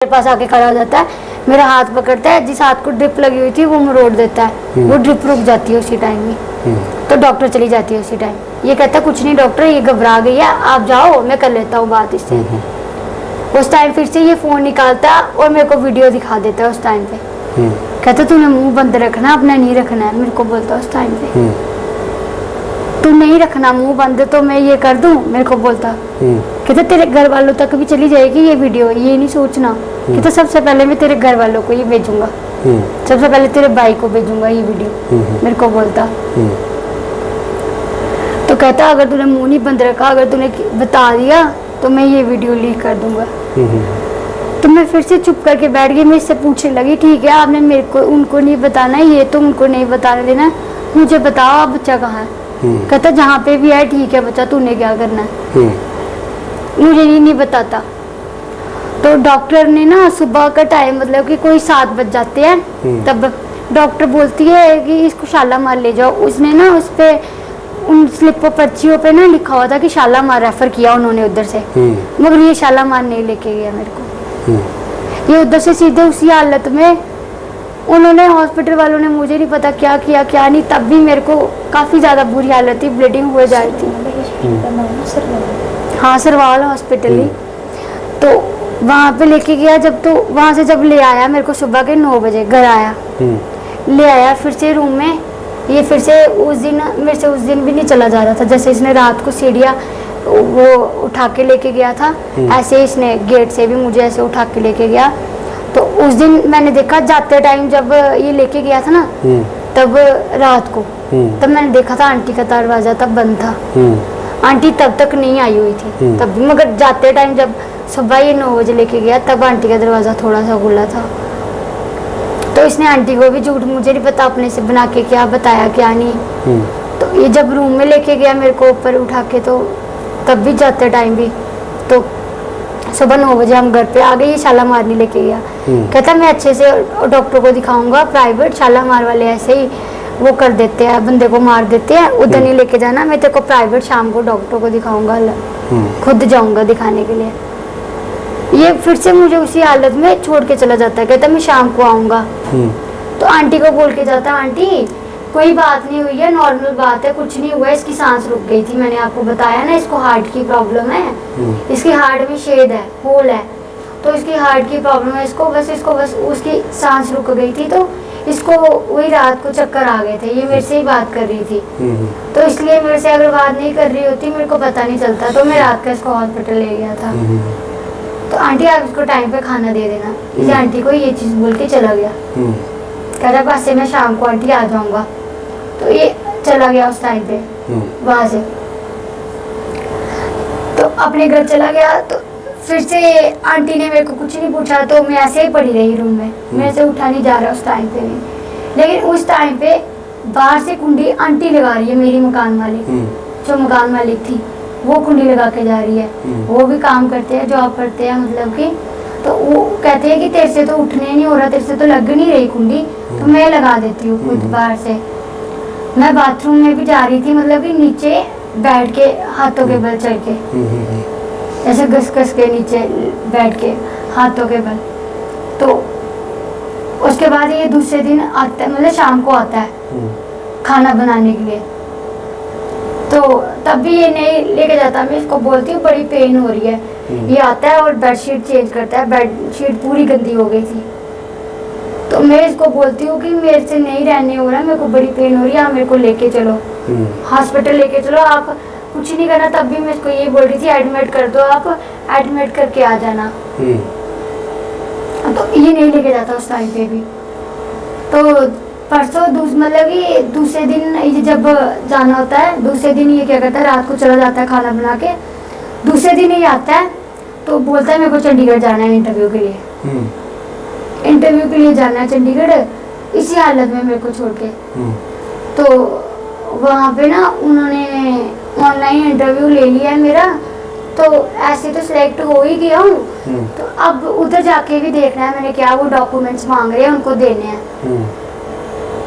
मेरे पास आके खड़ा हो जाता है, मेरा हाथ पकड़ता है, जिस हाथ को ड्रिप लगी हुई थी वो मरोड़ देता है, वो ड्रिप रुक जाती है उसी टाइम में। तो डॉक्टर चली जाती है उसी टाइम। ये कहता है कुछ नहीं डॉक्टर, ये घबरा गई है, आप जाओ मैं कर लेता हूँ बात इससे। उस टाइम फिर से ये फोन निकालता है और मेरे को वीडियो दिखा देता है उस टाइम पे। कहता तूने मुंह बंद रखना, अपना नहीं रखना है, मेरे को बोलता उस टाइम पे। तू नहीं रखना मुंह बंद तो मैं ये कर दूं, मेरे को बोलता। कहता तेरे घर वालों तक भी चली जाएगी ये वीडियो, ये नहीं सोचना। कहता सबसे पहले मैं तेरे घर वालों को ये भेजूंगा, सबसे पहले तेरे भाई को भेजूंगा ये वीडियो, मेरे को बोलता। तो कहता अगर तूने मुंह नहीं बंद रखा, अगर तूने बता दिया तो मैं ये वीडियो लीक कर दूंगा। तो मैं फिर से चुप करके बैठ गई। मैं इससे पूछने लगी ठीक है आपने मेरे को उनको नहीं बताना, ये तो उनको नहीं बताने देना, मुझे बताओ आप बच्चा कहाँ है। कहता जहाँ पे भी है ठीक है बच्चा, तूने क्या करना है। मुझे नहीं बताता। तो डॉक्टर ने ना सुबह का टाइम मतलब कि कोई 7 बज जाते हैं, तब डॉक्टर बोलती है कि इसको शालामार ले जाओ। उसने ना उस पे उन स्लिपों पर्चियों पे ना लिखा हुआ था कि शालामार रेफर किया उन्होंने उधर से, मगर ये शालामार नहीं लेके गया मेरे को। ये उधर से सीधे उसी हालत में उन्होंने, हॉस्पिटल वालों ने, मुझे नहीं पता क्या किया क्या नहीं, तब भी मेरे को काफ़ी ज़्यादा बुरी हालत थी, ब्लीडिंग हो जा रही थी। हाँ सरवाल हॉस्पिटल ही। तो वहाँ पे लेके गया जब, तो वहाँ से जब ले आया मेरे को सुबह के 9 बजे घर आया, ले आया फिर से रूम में। ये फिर से उस दिन मेरे से उस दिन भी नहीं चला जा रहा था, जैसे इसने रात को सीढ़ियाँ वो उठा के लेके गया था, ऐसे इसने गेट से भी मुझे ऐसे उठा के लेके गया। तो उस दिन मैंने देखा जाते टाइम जब ये लेके गया था ना, तब रात को तब मैंने देखा था आंटी का दरवाजा तब बंद था। आंटी तब तक नहीं आई हुई थी तब भी, मगर जाते टाइम जब सुबह ये 9 बजे लेके गया तब आंटी का दरवाजा थोड़ा सा खुला था। तो इसने आंटी को भी झूठ, मुझे नहीं पता अपने से बना के क्या बताया क्या नहीं। तो ये जब रूम में लेके गया मेरे को ऊपर उठा के, तो तब भी जाते टाइम भी, तो सुबह 9 बजे हम घर पे आ गए, ये शालामार नहीं लेके गया। कहता मैं अच्छे से डॉक्टर को दिखाऊंगा, प्राइवेट शालामार वाले ऐसे ही वो कर देते हैं, बंदे को मार देते हैं, उधर नहीं लेके जाना, मैं तेरे को प्राइवेट शाम को डॉक्टर को दिखाऊंगा, खुद जाऊंगा दिखाने के लिए। ये फिर से मुझे उसी हालत में छोड़ के चला जाता है, कहता मैं शाम को आऊंगा। तो आंटी को बोल के जाता आंटी कोई बात नहीं हुई है, नॉर्मल बात है, कुछ नहीं हुआ, इसकी सांस रुक गई थी, मैंने आपको बताया ना इसको हार्ट की प्रॉब्लम है, इसकी हार्ट में छेद है, होल है, तो इसकी हार्ट की प्रॉब्लम है, इसको बस उसकी सांस रुक गई थी, तो इसको वही रात को चक्कर आ गए थे। ये मेरे से ही बात कर रही थी, तो इसलिए मेरे से अगर बात नहीं कर रही होती मेरे को पता नहीं चलता, तो मैं रात का इसको हॉस्पिटल ले गया था। तो आंटी आप इसको टाइम पे खाना दे देना। इसे आंटी को ये चीज़ बोल के चला गया, कह रहा बस से मैं शाम को आंटी आ जाऊंगा। तो ये चला गया उस टाइम पे वहां से, तो अपने घर चला गया। तो फिर से आंटी ने मेरे को कुछ नहीं पूछा, तो मैं ऐसे ही पड़ी रही रूम में, मेरे से उठा नहीं जा रहा उस टाइम पे भी। लेकिन उस टाइम पे बाहर से कुंडी आंटी लगा रही है, मेरी मकान वाली जो मकान मालिक थी वो कुंडी लगा के जा रही है। वो भी काम करते हैं, जॉब करते हैं मतलब कि, तो वो कहते हैं कि तेरे से तो उठने नहीं हो रहा, तेरे से तो लग नहीं रही कुंडी, तो मैं लगा देती हूँ खुद बाहर से। मैं बाथरूम में भी जा रही थी, मतलब कि नीचे बैठ के हाथों के बल चढ़ के, ऐसे घस के नीचे बैठ के हाथों के बल। तो उसके बाद ये दूसरे दिन आता है, मतलब शाम को आता है खाना बनाने के लिए, तो तब भी ये नहीं लेके जाता। मैं इसको बोलती हूँ बड़ी पेन हो रही है, ये आता है और बेडशीट चेंज करता है, बेडशीट पूरी गंदी हो गई थी। तो मैं इसको बोलती हूँ कि मेरे से नहीं रहने हो रहा, मेरे को बड़ी पेन हो रही है, आप मेरे को लेके चलो हॉस्पिटल, लेके चलो, आप कुछ नहीं करना। तब भी मैं इसको यही बोल रही थी एडमिट कर दो, आप एडमिट करके आ जाना। तो ये नहीं लेके जाता उस टाइम पे भी। तो परसों मतलब कि दूसरे दिन ये जब जाना होता है, दूसरे दिन ये क्या करता है, रात को चला जाता है खाना बना के, दूसरे दिन ही आता है, तो बोलता है मेरे को चंडीगढ़ जाना है इंटरव्यू के लिए, इंटरव्यू के लिए जाना है चंडीगढ़, इसी हालत में मेरे को छोड़ के। तो वहाँ पे ना उन्होंने ऑनलाइन इंटरव्यू ले लिया है मेरा, तो ऐसे तो सिलेक्ट हो ही गया हूँ, तो अब उधर जाके भी देखना है मैंने क्या वो डॉक्यूमेंट्स मांग रहे हैं उनको देने हैं।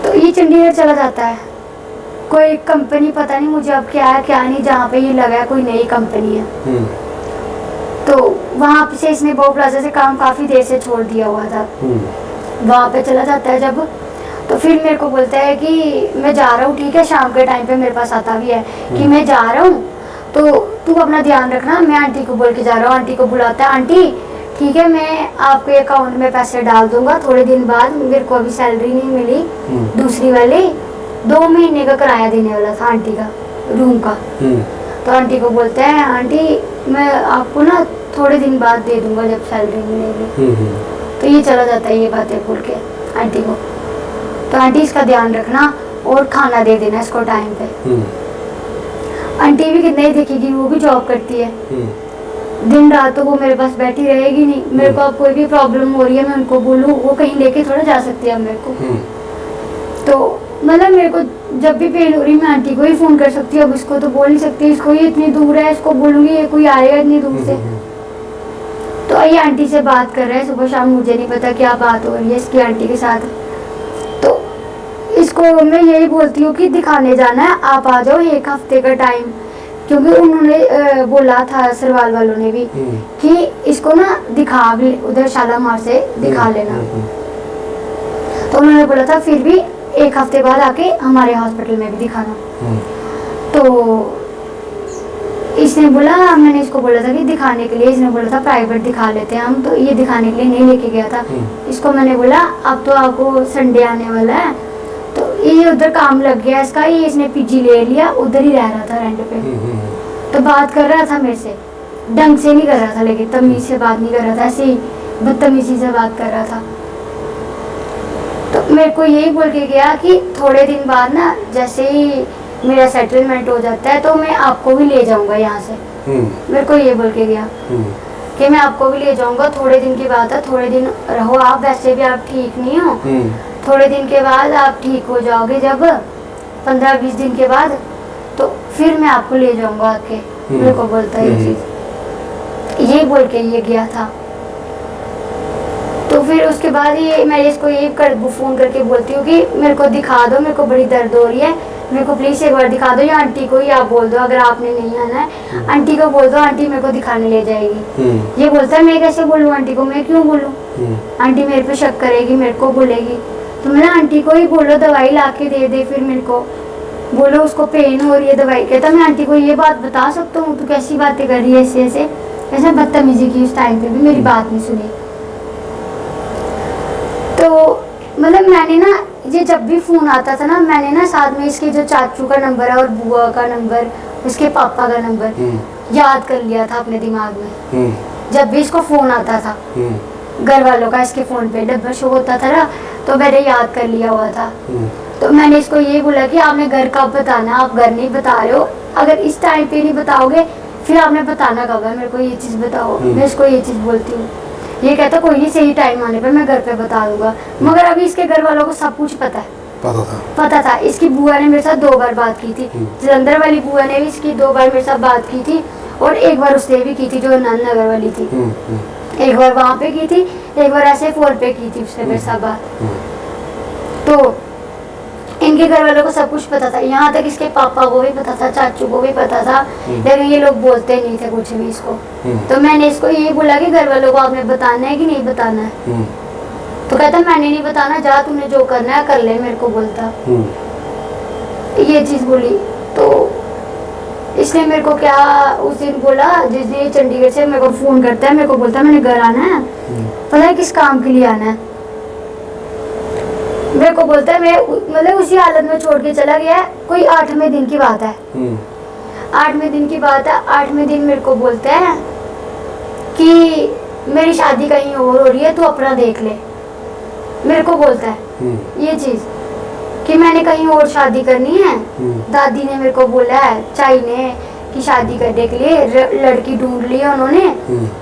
तो ये चंडीगढ़ चला जाता है, कोई कंपनी पता नहीं मुझे अब क्या है क्या नहीं, जहाँ पे ये लगा है कोई नई कंपनी है, तो वहाँ पे से इसने बो प्लाजा से काम काफ़ी देर से छोड़ दिया हुआ था। वहाँ पे चला जाता है जब, तो फिर मेरे को बोलता है कि मैं जा रहा हूँ, ठीक है, शाम के टाइम पे मेरे पास आता भी है कि मैं जा रहा हूँ, तो तू अपना ध्यान रखना, मैं आंटी को बोल के जा रहा हूँ। आंटी को बुलाता है, आंटी ठीक है मैं आपके अकाउंट में पैसे डाल दूंगा थोड़े दिन बाद, मेरे को अभी सैलरी नहीं मिली दूसरी वाली, 2 महीने का किराया देने वाला था आंटी का रूम का। तो आंटी को बोलते हैं, आंटी मैं आपको ना थोड़े दिन बाद दे दूंगा जब सैलरी मिलेगी। तो ये चला जाता है ये बातें बोल के आंटी को। तो आंटी इसका ध्यान रखना और खाना दे देना इसको टाइम पे। आंटी भी कितना ही देखेगी, वो भी जॉब करती है, दिन रात तो वो मेरे पास बैठी रहेगी नहीं। मेरे को अब कोई भी प्रॉब्लम हो रही है मैं उनको बोलूँ, वो कहीं लेके थोड़ा जा सकती है मेरे को। तो मतलब मेरे को जब भी पेन हो रही मैं आंटी को ही फ़ोन कर सकती हूँ, अब इसको तो बोल नहीं सकती, इसको ये इतनी दूर है, इसको बोलूँगी ये कोई आएगा इतनी दूर से। तो ये आंटी से बात कर रहा है सुबह शाम, मुझे नहीं पता क्या बात हो रही है इसकी आंटी के साथ। तो इसको मैं यही बोलती हूँ कि दिखाने जाना है, आप आ जाओ 1 हफ्ते का टाइम, क्योंकि उन्होंने बोला था सरवाल वालों ने भी कि इसको ना दिखा भी उधर शालामार से दिखा लेना। तो उन्होंने बोला था फिर भी 1 हफ्ते बाद आके हमारे हॉस्पिटल में भी दिखाना। तो इसने बोला, मैंने इसको बोला था कि दिखाने के लिए, इसने बोला था प्राइवेट दिखा लेते हैं हम, तो ये दिखाने के लिए नहीं लेके गया था। इसको मैंने बोला अब तो आपको संडे आने वाला है, तो ये उधर काम लग गया इसका, ये इसने पीजी ले लिया, उधर ही रह रहा था रेंट पे। तो बात कर रहा था मेरे से, ढंग से नहीं कर रहा था, लेकिन तमीज से बात नहीं कर रहा था, ऐसे ही बदतमीजी से बात कर रहा था। तो मेरे को यही बोल के गया कि थोड़े दिन बाद ना जैसे ही मेरा सेटलमेंट हो जाता है तो मैं आपको भी ले जाऊंगा यहाँ से। मेरे को ये बोल के गया कि मैं आपको भी ले जाऊंगा, थोड़े दिन की बात है, थोड़े दिन रहो आप, वैसे भी आप ठीक नहीं हो, थोड़े दिन के बाद आप ठीक हो जाओगे, जब 15-20 दिन के बाद, तो फिर मैं आपको ले जाऊंगा आके। मेरे को बोलता है ये चीज, ये बोल के ये गया था। तो फिर उसके बाद ये मैं इसको ये फ़ोन करके बोलती हूँ कि मेरे को दिखा दो, मेरे को बड़ी दर्द हो रही है, मेरे को प्लीज़ एक बार दिखा दो, या आंटी को ही आप बोल दो, अगर आपने नहीं आना है आंटी को बोल दो, आंटी मेरे को दिखाने ले जाएगी। ये बोलता है मैं कैसे बोलूँ आंटी को, मैं क्यों बोलूँ, आंटी मेरे पे शक करेगी, मेरे को बोलेगी। तो मैंने आंटी को ही बोलो दवाई ला के दे फिर मेरे को बोलो उसको पेन हो रही है दवाई। कहता मैं आंटी को ये बात बता सकता हूँ, तू कैसी बातें कर रही है, ऐसे बदतमीजी की। उस टाइम पे भी मेरी बात नहीं सुनी। तो मतलब मैंने ना ये जब भी फ़ोन आता था ना, मैंने ना साथ में इसके जो चाचू का नंबर है और बुआ का नंबर, उसके पापा का नंबर याद कर लिया था अपने दिमाग में। जब भी इसको फ़ोन आता था घर वालों का, इसके फ़ोन पे डब्बा शो होता था ना, तो मैंने याद कर लिया हुआ था। तो मैंने इसको ये बोला कि आपने घर कब बताना, आप घर नहीं बता रहे हो, अगर इस टाइम पे नहीं बताओगे फिर आपने बताना कब है, मेरे को ये चीज़ बताओ। मैं इसको ये चीज़ बोलती हूँ। ये कहता कोई नहीं, सही टाइम आने पे मैं घर पे बता दूंगा। मगर अभी इसके घर वालों को सब कुछ पता है। पता था। इसकी बुआ ने मेरे साथ 2 बार बात की थी, जलंधर वाली बुआ ने भी इसकी 2 बार मेरे साथ बात की थी, और एक बार उसने भी की थी जो नगर वाली थी। एक बार वहाँ पे की थी, एक बार ऐसे फोन पे की थी उसने मेरे साथ बात। तो इनके घर वालों को सब कुछ पता था, यहाँ तक इसके पापा को भी पता था, चाचू को भी पता था, लेकिन ये लोग बोलते नहीं थे कुछ भी इसको। तो मैंने इसको ये बोला कि घर वालों को आपने बताना है कि नहीं बताना है। तो कहता मैंने नहीं बताना, जा तुमने जो करना है कर ले, मेरे को बोलता। ये चीज़ बोली। तो इसने मेरे को क्या उस दिन बोला, जिस दिन चंडीगढ़ से मेरे को फ़ोन करता है, मेरे को बोलता है मैंने घर आना है, पता है किस काम के लिए आना है। मेरे को बोलता है, मैं मतलब उसी हालत में छोड़ के चला गया है। कोई 8वें दिन की बात है, 8वें दिन की बात है। 8वें दिन मेरे को बोलता है कि मेरी शादी कहीं और हो रही है, तू अपना देख ले। मेरे को बोलता है ये चीज़ कि मैंने कहीं और शादी करनी है। दादी ने मेरे को बोला है, चाई ने, कि शादी करने के लिए लड़की ढूंढ ली है उन्होंने,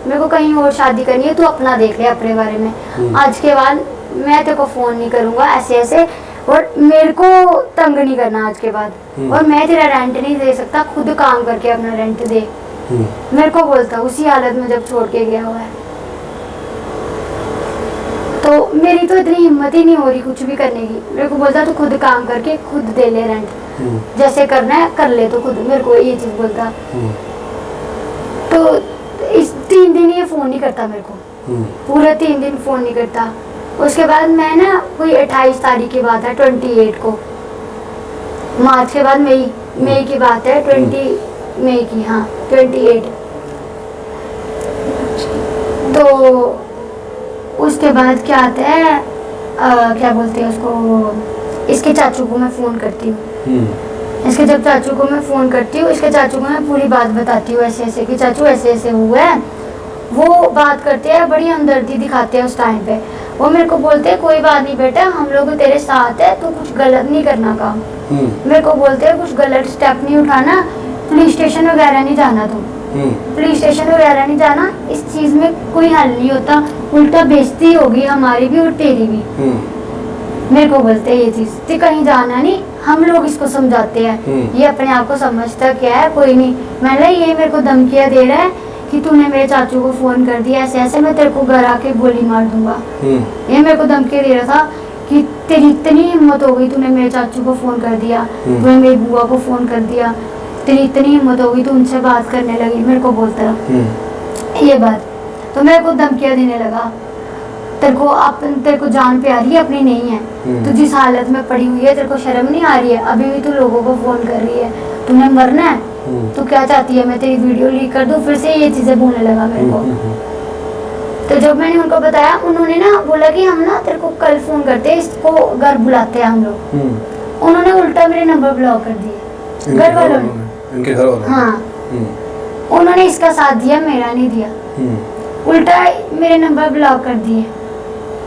मेरे को कहीं और शादी करनी है, तू अपना देख ले अपने बारे में। आज के बाद मैं तेरे को फ़ोन नहीं करूँगा ऐसे ऐसे, और मेरे को तंग नहीं करना आज के बाद, और मैं तेरा रेंट नहीं दे सकता, खुद काम करके अपना रेंट दे। मेरे को बोलता उसी हालत में जब छोड़ के गया हुआ है। तो मेरी तो इतनी हिम्मत ही नहीं हो रही कुछ भी करने की। मेरे को बोलता तू खुद काम करके खुद दे ले रेंट, जैसे करना है कर ले तो खुद, मेरे को ये चीज़ बोलता। तो इस 3 3 दिन ये फ़ोन नहीं करता मेरे को, पूरे 3 दिन फ़ोन नहीं करता। उसके बाद मैं ना कोई 28 तारीख की बात है, 28 को, मार्च के बाद मई की बात है, 20 मई की, हाँ 28। तो उसके बाद क्या आता है, क्या बोलते हैं उसको, इसके चाचू को मैं फ़ोन करती हूँ। इसके जब चाचू को मैं फ़ोन करती हूँ, इसके चाचू को मैं पूरी बात बताती हूँ ऐसे ऐसे कि चाचू ऐसे ऐसे हुआ है। वो बात करते हैं, बड़ी हमदर्दी दिखाते हैं उस टाइम पे। वो मेरे को बोलते हैं कोई बात नहीं बेटा, हम लोग तेरे साथ है, तू कुछ गलत नहीं करना काम। मेरे को बोलते हैं कुछ गलत स्टेप नहीं उठाना, पुलिस स्टेशन वगैरह नहीं जाना, तुम पुलिस स्टेशन वगैरह नहीं जाना, इस चीज़ में कोई हल नहीं होता, उल्टा बेइज्जती होगी हमारी भी और तेरी भी। मेरे को बोलते हैं ये चीज़, तो कहीं जाना नहीं, हम लोग इसको समझाते हैं, ये अपने आप को समझता क्या है, कोई नहीं। मैंने ये मेरे को धमकियाँ दे रहा है कि तूने मेरे चाचू को फ़ोन कर दिया ऐसे ऐसे, मैं तेरे को घर आके गोली मार दूंगा। ये मेरे को धमकी दे रहा था कि तेरी इतनी हिम्मत हो गई, तूने मेरे चाचू को फ़ोन कर दिया, तूने मेरी बुआ को फ़ोन कर दिया, तेरी इतनी हिम्मत हो गई, तू उनसे बात करने लगी। मेरे को बोलता रहा ये बात, तो मेरे को धमकियाँ देने लगा, तेरे को जान प्यारी है अपनी नहीं है, तू जिस हालत में पड़ी हुई है, तेरे को शर्म नहीं आ रही है, अभी भी तू लोगों को फ़ोन कर रही है, तूने मरना है, तू क्या चाहती है मैं तेरी वीडियो लीक कर दूं? फिर से ये चीज़ें बोलने लगा मेरे को। तो जब मैंने उनको बताया, उन्होंने ना बोला कि हम ना तेरे को कल फ़ोन करते हैं, इसको घर बुलाते हैं हम लोग। उन्होंने उल्टा मेरे नंबर ब्लॉक कर दिए, घर वालों ने, इनके घर वालों। हाँ, उन्होंने इसका साथ दिया, मेरा नहीं दिया, उल्टा मेरे नंबर ब्लॉक कर दिए।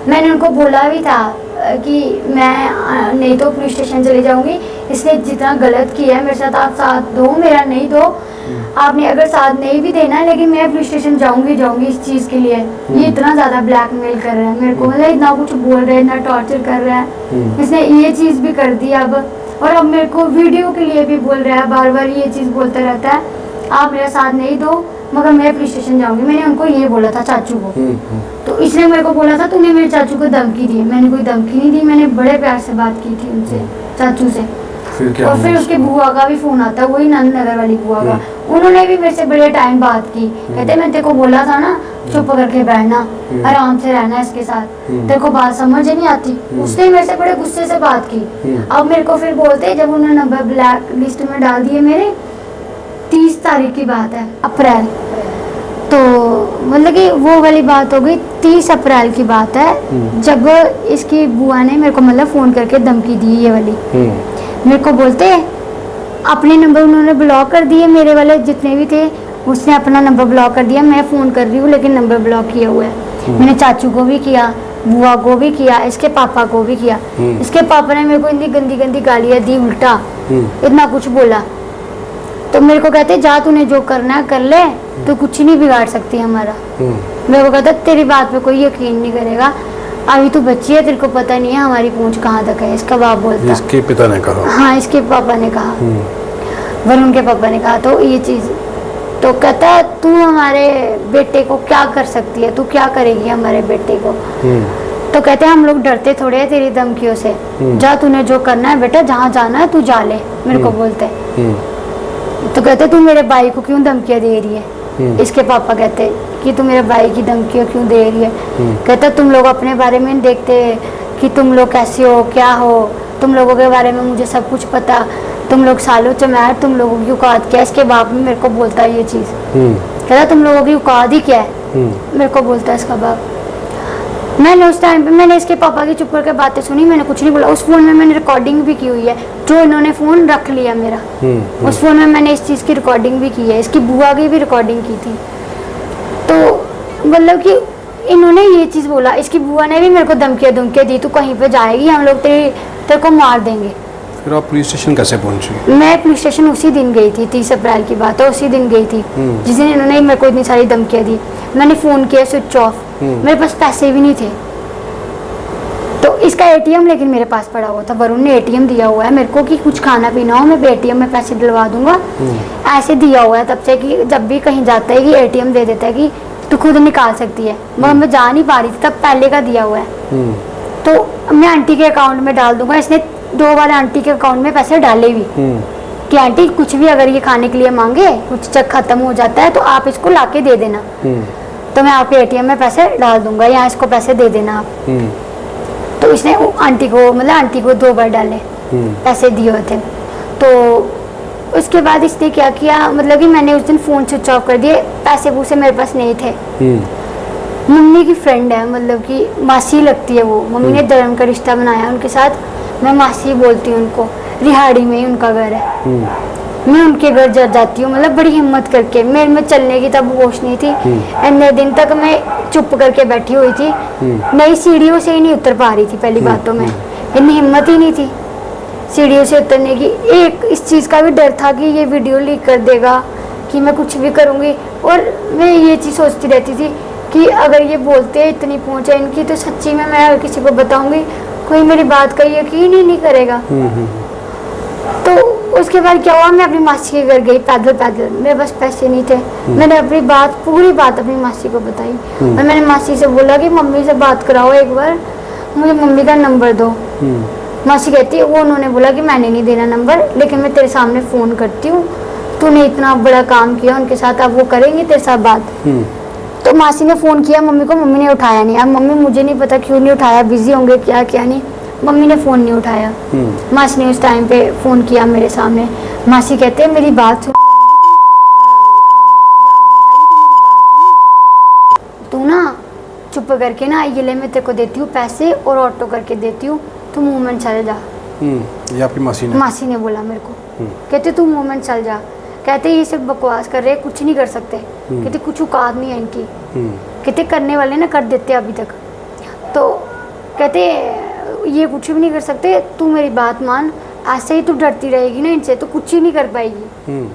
मैंने उनको बोला भी था कि मैं नहीं तो पुलिस स्टेशन चली जाऊंगी, इसने जितना गलत किया है मेरे साथ, आप साथ दो, मेरा नहीं दो, आपने अगर साथ नहीं भी देना है, लेकिन मैं पुलिस स्टेशन जाऊंगी इस चीज़ के लिए। ये इतना ज़्यादा ब्लैकमेल कर रहा है मेरे को, मतलब इतना कुछ बोल रहा है, इतना टॉर्चर कर रहा है, इसने ये चीज़ भी कर दी अब, और अब मेरे को वीडियो के लिए भी बोल रहा है, बार बार ये चीज़ बोलता रहता है, आप मेरा साथ नहीं दो मगर मैं पुलिस स्टेशन जाऊंगी। मैंने उनको ये बोला था चाचू को, तो इसने मेरे को बोला था तूने मेरे चाचू को धमकी दी। मैंने कोई धमकी नहीं दी, मैंने बड़े प्यार से बात की थी उनसे, चाचू से। और फिर उसके बुआ का भी फोन आता, वही नंदनगर वाली बुआ का, उन्होंने भी मेरे से बड़े टाइम बात की, कहते मैं तेरे को बोला था ना चुप करके बैठना, आराम से रहना इसके साथ, तेरे को बात समझ नहीं आती। उसने मेरे से बड़े गुस्से से बात की। अब मेरे को फिर बोलते, जब उन्होंने नंबर ब्लैक लिस्ट में डाल दिए मेरे, 30 तारीख की बात है, अप्रैल, तो मतलब कि वो वाली बात हो गई, 30 अप्रैल की बात है, जब इसकी बुआ ने मेरे को मतलब फ़ोन करके धमकी दी ये वाली। मेरे को बोलते अपने नंबर उन्होंने ब्लॉक कर दिए, मेरे वाले जितने भी थे उसने अपना नंबर ब्लॉक कर दिया, मैं फ़ोन कर रही हूँ लेकिन नंबर ब्लॉक किया हुआ है। मैंने चाचू को भी किया, बुआ को भी किया, इसके पापा को भी किया। इसके पापा ने मेरे को इतनी गंदी गंदी गालियाँ दी, उल्टा इतना कुछ बोला। तो मेरे को कहते जा तूने जो करना है कर ले, तो कुछ नहीं बिगाड़ सकती हमारा। मेरे को कहता तेरी बात पे कोई यकीन नहीं करेगा, अभी तू बच्ची है, तेरे को पता नहीं है हमारी पहुंच कहाँ तक है। इसका बाप बोलता, इसके पिता ने कहा, हाँ इसके पापा ने कहा, वरुण के पापा ने कहा। तो ये चीज़ तो कहता तू हमारे बेटे को क्या कर सकती है, तू क्या करेगी हमारे बेटे को। तो कहते हम लोग डरते थोड़े हैं तेरी धमकियों से, जा तूने जो करना है बेटा, जहाँ जाना है तू जा ले, मेरे को बोलते। तो कहते तू मेरे भाई को क्यों धमकियाँ दे रही है। इसके पापा कहते कि तू मेरे भाई की धमकियाँ क्यों दे रही है। कहता तुम लोग अपने बारे में नहीं देखते कि तुम लोग कैसे हो, क्या हो, तुम लोगों के बारे में मुझे सब कुछ पता, तुम लोग सालों चमैर, तुम लोगों की औकात क्या है। इसके बाप में मेरे को बोलता है ये चीज़, कहता तुम लोगों की औकात ही क्या है, मेरे को बोलता है इसका बाप। मैंने उस टाइम पे मैंने इसके पापा की चुप करके बातें सुनी, मैंने कुछ नहीं बोला। उस फ़ोन में मैंने रिकॉर्डिंग भी की हुई है, जो इन्होंने फ़ोन रख लिया मेरा, उस फ़ोन में मैंने इस चीज़ की रिकॉर्डिंग भी की है, इसकी बुआ की भी रिकॉर्डिंग की थी। तो मतलब कि इन्होंने ये चीज़ बोला, इसकी बुआ ने भी मेरे को धमकियाँ दी, तू कहीं पर जाएगी हम लोग तेरे को मार देंगे। फिर आप पुलिस स्टेशन कैसे पहुंची? मैं पुलिस स्टेशन उसी दिन गई थी, 30 अप्रैल की बात है, उसी दिन गई थी जिस दिन इन्होंने मेरे को इतनी सारी धमकियाँ दी। मैंने फ़ोन किया स्विच ऑफ, मेरे पास पैसे भी नहीं थे। तो इसका एटीएम लेकिन मेरे पास पड़ा हुआ था, वरुण ने एटीएम दिया हुआ है मेरे को कि कुछ खाना पीना हो मैं एटीएम में पैसे डलवा दूंगा, ऐसे दिया हुआ है तब से कि जब भी कहीं जाता है कि एटीएम दे देता है कि तू खुद निकाल सकती है, मगर मैं जा नहीं पा रही थी तब, पहले का दिया हुआ है। तो मैं आंटी के अकाउंट में डाल दूंगा, इसने 2 बार आंटी के अकाउंट में पैसे डाले भी कि आंटी कुछ भी अगर ये खाने के लिए मांगे, कुछ चेक खत्म हो जाता है तो आप इसको लाके दे देना। तो मैं आपके एटीएम में पैसे डाल दूंगा, या इसको पैसे दे देना आप। तो इसने आंटी को, मतलब आंटी को 2 बार डाले, पैसे दिए हुए थे। तो उसके बाद इसने क्या किया, मतलब कि मैंने उस दिन फ़ोन स्विच ऑफ कर दिए, पैसे पूसे मेरे पास नहीं थे। मम्मी की फ्रेंड है, मतलब कि मासी लगती है वो, मम्मी ने धर्म का रिश्ता बनाया उनके साथ, मैं मासी बोलती हूँ उनको, रिहाड़ी में ही उनका घर है। मैं उनके घर जाती हूँ, मतलब बड़ी हिम्मत करके, मेरे में चलने की तब होश नहीं थी। इतने दिन तक मैं चुप करके बैठी हुई थी, नई सीढ़ियों से ही नहीं उतर पा रही थी। पहली बात तो मैं, इतनी हिम्मत ही नहीं थी सीढ़ियों से उतरने की। एक इस चीज़ का भी डर था कि ये वीडियो लीक कर देगा, कि मैं कुछ भी करूँगी। और मैं ये चीज़ सोचती रहती थी कि अगर ये बोलते इतनी पहुँच है इनकी, तो सच्ची में मैं अगर किसी को बताऊँगी, कोई मेरी बात का यकीन ही नहीं करेगा। तो उसके बाद क्या हुआ, मैं अपनी मासी के घर गई पैदल पैदल, मेरे पास पैसे नहीं थे। मैंने अपनी बात, पूरी बात अपनी मासी को बताई, और मैंने मासी से बोला कि मम्मी से बात कराओ एक बार, मुझे मम्मी का नंबर दो। मासी कहती है, वो उन्होंने बोला कि मैंने नहीं देना नंबर, लेकिन मैं तेरे सामने फ़ोन करती हूँ, तूने इतना बड़ा काम किया उनके साथ, अब वो करेंगे तेरे साथ बात। तो मासी ने फ़ोन किया मम्मी को, मम्मी ने उठाया नहीं। अब मम्मी, मुझे नहीं पता क्यों नहीं उठाया, बिजी होंगे क्या क्या नहीं, मम्मी ने फ़ोन नहीं उठाया। मासी ने उस टाइम पे फ़ोन किया मेरे सामने। मासी कहते हैं, मेरी बात सुन, तू ना चुप करके ना, ये ले मैं तेरे को देती हूँ पैसे और ऑटो करके देती हूँ, तू मूवमेंट चल जा। ये आपकी मासी ने बोला मेरे को, कहते तू मूवमेंट चल जा। कहते ये सिर्फ बकवास कर रहे, कुछ नहीं कर सकते। कहते कुछ औकात नहीं है इनकी। कहते करने वाले ना कर देते अभी तक। तो कहते ये कुछ भी नहीं कर सकते, तू मेरी बात मान, ऐसे ही तू डरती रहेगी ना इनसे तो कुछ ही नहीं कर पाएगी,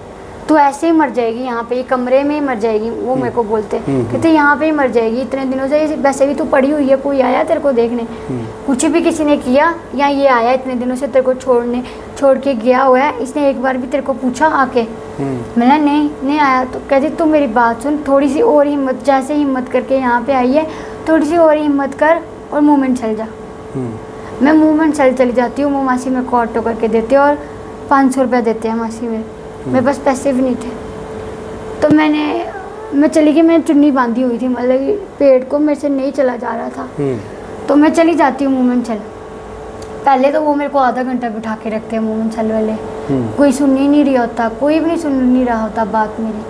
तू ऐसे ही मर जाएगी यहाँ पे, ये कमरे में ही मर जाएगी। वो मेरे को बोलते, कहते यहाँ पे ही मर जाएगी, इतने दिनों से वैसे भी तू पड़ी हुई है, कोई आया तेरे को देखने, कुछ भी किसी ने किया, या ये आया इतने दिनों से तेरे को छोड़ के गया हुआ है, इसने एक बार भी तेरे को पूछा आके? मैंने नहीं आया। तो कहती तू मेरी बात सुन, थोड़ी सी और हिम्मत, जैसे हिम्मत करके यहाँ पे आई है, थोड़ी सी और हिम्मत कर और मूवमेंट चल जा। मैं मूवमेंट चली जाती हूँ, वो मासी मेरे को ऑटो करके देते हैं, और 500 रुपया देते हैं मासी मेरे पास पैसे भी नहीं थे। तो मैं चली गई, मैंने चुन्नी बांधी हुई थी, मतलब पेट को मेरे से नहीं चला जा रहा था। तो मैं चली जाती हूँ मूवमेंट चल। पहले तो वो मेरे को आधा घंटा बिठा के रखते हैं मूवमेंट चल वाले, कोई सुन ही नहीं रहा होता, कोई भी नहीं सुन नहीं रहा होता बात मेरी।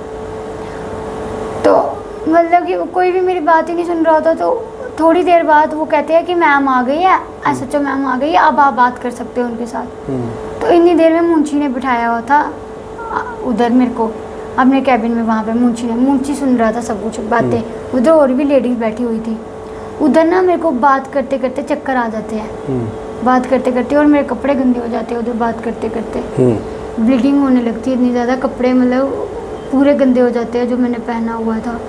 तो मतलब कि कोई भी मेरी बात ही नहीं सुन रहा होता। तो थोड़ी देर बाद वो कहते हैं कि मैम आ गई है, SHO मैम आ गई है, अब आप बात कर सकते हो उनके साथ। तो इतनी देर में मुंशी ने बिठाया हुआ था उधर मेरे को अपने कैबिन में, वहाँ पे मुंशी सुन रहा था सब कुछ बातें। उधर और भी लेडीज बैठी हुई थी। उधर ना मेरे को बात करते करते चक्कर आ जाते हैं, बात करते करते, और मेरे कपड़े गंदे हो जाते हैं उधर बात करते करते। ब्लीडिंग होने लगती है इतनी ज़्यादा, कपड़े मतलब पूरे गंदे हो जाते हैं, जो मैंने पहना हुआ था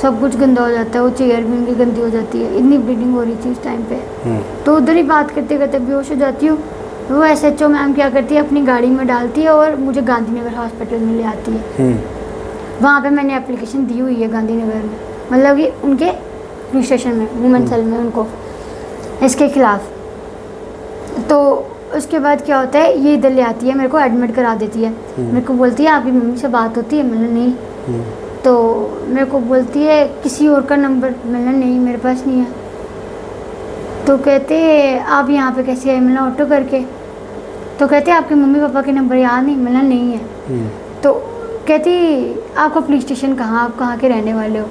सब कुछ गंदा हो जाता है, वो चेयर भी उनकी गंदी हो जाती है, इतनी ब्लीडिंग हो रही थी उस टाइम पे। तो उधर ही बात करते करते बेहोश हो जाती हूँ। वो SHO मैम क्या करती है, अपनी गाड़ी में डालती है और मुझे गांधीनगर हॉस्पिटल में ले आती है। वहाँ पे मैंने एप्लीकेशन दी हुई है गांधीनगर में, मतलब कि उनके पुलिस स्टेशन में, वुमेन सेल में, उनको इसके खिलाफ। तो उसके बाद क्या होता है, ये इधर ले आती है, मेरे को एडमिट करा देती है। मेरे को बोलती है आपकी मम्मी से बात होती है? मैंने नहीं। तो मेरे को बोलती है किसी और का नंबर? मैंने नहीं, मेरे पास नहीं है। तो कहते आप यहाँ पे कैसे आए? मैंने ऑटो करके। तो कहते आपके मम्मी पापा के नंबर याद नहीं? मैंने नहीं है। तो कहती आपका पुलिस स्टेशन कहाँ, आप कहाँ के रहने वाले हो?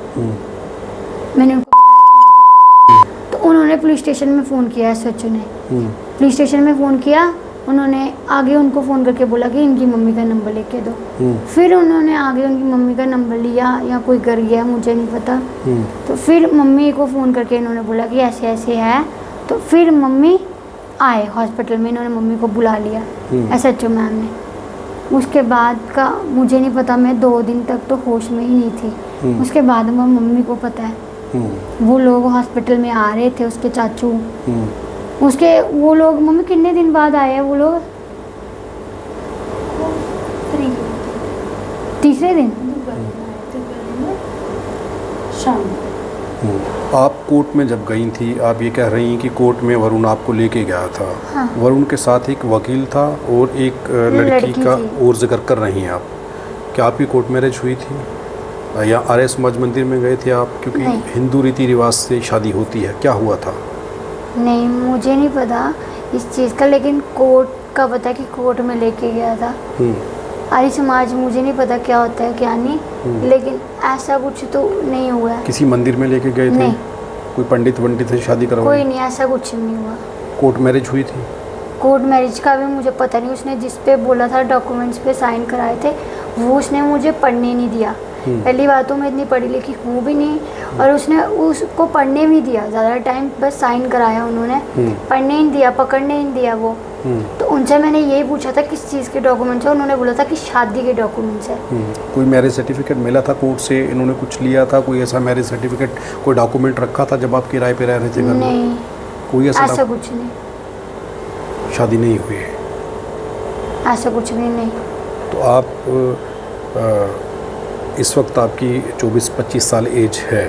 मैंने उनको बताया। तो उन्होंने पुलिस स्टेशन में फ़ोन किया, SHO ने पुलिस स्टेशन में फ़ोन किया। उन्होंने आगे उनको फ़ोन करके बोला कि इनकी मम्मी का नंबर लेके दो। फिर उन्होंने आगे उनकी मम्मी का नंबर लिया, या कोई कर गया मुझे नहीं पता। तो फिर मम्मी को फ़ोन करके इन्होंने बोला कि ऐसे ऐसे है। तो फिर मम्मी आए हॉस्पिटल में, इन्होंने मम्मी को बुला लिया SHO मैम ने। उसके बाद का मुझे नहीं पता, मैं 2 दिन तक तो होश में ही नहीं थी। उसके बाद में मम्मी को पता है, वो लोग हॉस्पिटल में आ रहे थे, उसके चाचू, उसके वो लोग। मम्मी कितने दिन बाद आए हैं वो लोग? तीसरे दिन शाम। आप कोर्ट में जब गई थी, आप ये कह रही हैं कि कोर्ट में वरुण आपको लेके गया था। हाँ। वरुण के साथ एक वकील था और एक लड़की का और जिक्र कर रही हैं आप। क्या आपकी कोर्ट मैरिज हुई थी? या आर्य समाज मंदिर में गए थे आप? क्योंकि नहीं। हिंदू रीति रिवाज से शादी होती है, क्या हुआ था? नहीं, मुझे नहीं पता इस चीज़ का, लेकिन कोर्ट का पता कि कोर्ट में लेके गया था। आर्य समाज मुझे नहीं पता क्या होता है क्या नहीं, लेकिन ऐसा कुछ तो नहीं हुआ है। किसी मंदिर में लेके गए थे? नहीं। कोई पंडित वंडित से शादी कोई करवाई? नहीं, ऐसा कुछ नहीं हुआ। कोर्ट मैरिज हुई थी? कोर्ट मैरिज का भी मुझे पता नहीं। उसने जिस पे बोला था डॉक्यूमेंट्स पे साइन कराए थे, वो उसने मुझे पढ़ने नहीं दिया। पहली बात तो मैं इतनी पढ़ी लिखी हूँ भी नहीं, और उसने उसको पढ़ने भी दिया ज़्यादा टाइम, बस साइन कराया उन्होंने, पढ़ने ही नहीं दिया, पकड़ने ही नहीं दिया वो। तो उनसे मैंने यही पूछा था किस चीज़ के डॉक्यूमेंट्स है, उन्होंने बोला था कि शादी के डॉक्यूमेंट्स है। कोई मैरिज सर्टिफिकेट मिला था कोर्ट से? इन्होंने कुछ लिया था कोई ऐसा मैरिज सर्टिफिकेट, कोई डॉक्यूमेंट रखा था जब आप किराए पे रह रहे थे घर में? नहीं, कोई ऐसा कुछ नहीं, शादी नहीं हुई है? ऐसा कुछ भी नहीं। तो आप इस वक्त आपकी 24-25 साल एज है,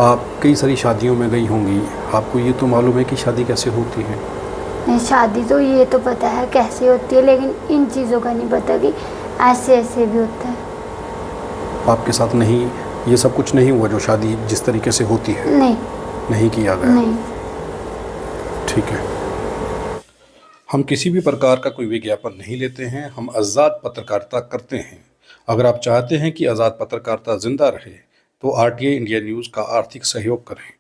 आप कई सारी शादियों में गई होंगी, आपको ये तो मालूम है कि शादी कैसे होती है? नहीं, शादी तो ये तो पता है कैसे होती है, लेकिन इन चीज़ों का नहीं पता कि ऐसे ऐसे भी होता है। आपके साथ नहीं, ये सब कुछ नहीं हुआ जो शादी जिस तरीके से होती है? नहीं, नहीं किया गया? नहीं। ठीक है। हम किसी भी प्रकार का कोई विज्ञापन नहीं लेते हैं, हम आज़ाद पत्रकारिता करते हैं। अगर आप चाहते हैं कि आज़ाद पत्रकारिता जिंदा रहे तो आरटीआई इंडिया न्यूज़ का आर्थिक सहयोग करें।